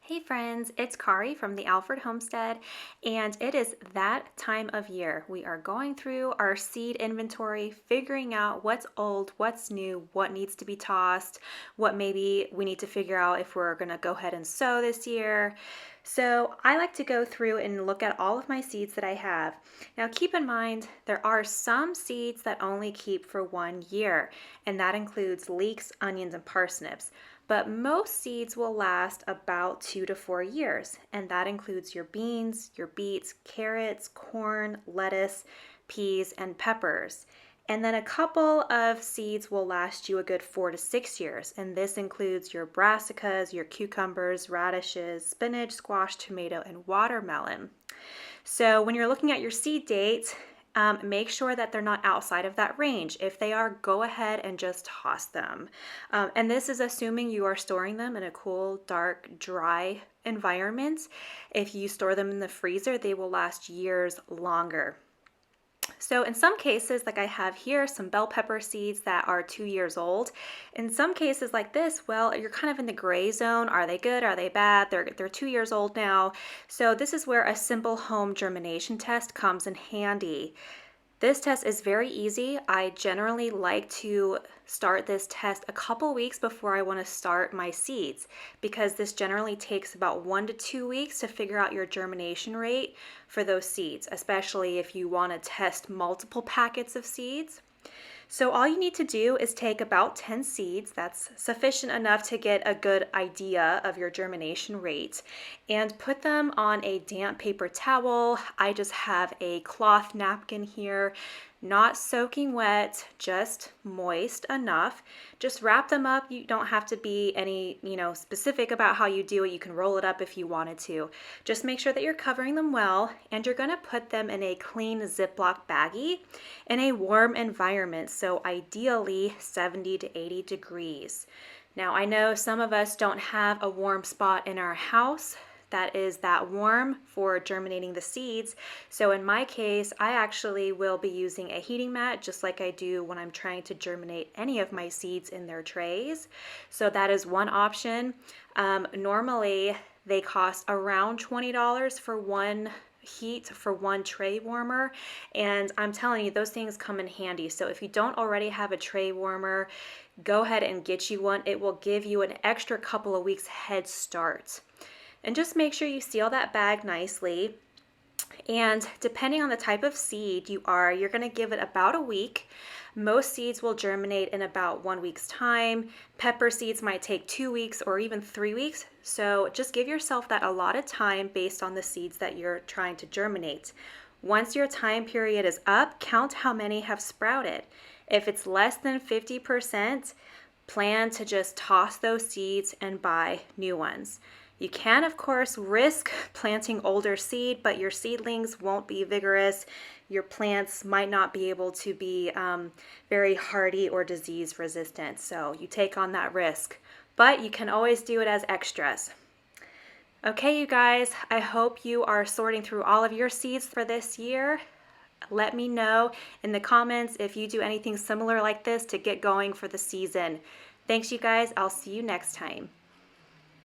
Hey friends, it's Kari from the Alfred Homestead, and it is that time of year. We are going through our seed inventory, figuring out what's old, what's new, what needs to be tossed, what maybe we need to figure out if we're going to go ahead and sow this year. So I like to go through and look at all of my seeds that I have. Now keep in mind, there are some seeds that only keep for 1 year, and that includes leeks, onions, and parsnips. But most seeds will last about 2 to 4 years, and that includes your beans, your beets, carrots, corn, lettuce, peas, and peppers. And then a couple of seeds will last you a good 4 to 6 years, and this includes your brassicas, your cucumbers, radishes, spinach, squash, tomato, and watermelon. So when you're looking at your seed dates, make sure that they're not outside of that range. If they are, go ahead and just toss them. And this is assuming you are storing them in a cool, dark, dry environment. If you store them in the freezer, they will last years longer. So in some cases, like I have here, some bell pepper seeds that are 2 years old. In some cases like this, well, you're kind of in the gray zone. Are they good? Are they bad? They're 2 years old now. So this is where a simple home germination test comes in handy. This test is very easy. I generally like to start this test a couple weeks before I want to start my seeds, because this generally takes about 1 to 2 weeks to figure out your germination rate for those seeds, especially if you want to test multiple packets of seeds. So all you need to do is take about 10 seeds, that's sufficient enough to get a good idea of your germination rate, and put them on a damp paper towel. I just have a cloth napkin here, not soaking wet, just moist enough. Just wrap them up. You don't have to be any, specific about how you do it. You can roll it up if you wanted to. Just make sure that you're covering them well, and you're going to put them in a clean Ziploc baggie in a warm environment, so ideally 70 to 80 degrees. Now, I know some of us don't have a warm spot in our house that is that warm for germinating the seeds. So in my case, I actually will be using a heating mat, just like I do when I'm trying to germinate any of my seeds in their trays. So that is one option. Normally they cost around $20 for one heat for one tray warmer, and I'm telling you, those things come in handy. So if you don't already have a tray warmer, go ahead and get you one. It will give you an extra couple of weeks head start. And just make sure you seal that bag nicely. And depending on the type of seed you're going to give it about a week. Most seeds will germinate in about 1 week's time. Pepper seeds might take 2 weeks or even 3 weeks. So just give yourself that allotted time based on the seeds that you're trying to germinate. Once your time period is up, count how many have sprouted. If it's less than 50%, plan to just toss those seeds and buy new ones. You can, of course, risk planting older seed, but your seedlings won't be vigorous. Your plants might not be able to be very hardy or disease resistant, so you take on that risk. But you can always do it as extras. Okay, you guys, I hope you are sorting through all of your seeds for this year. Let me know in the comments if you do anything similar like this to get going for the season. Thanks, you guys. I'll see you next time.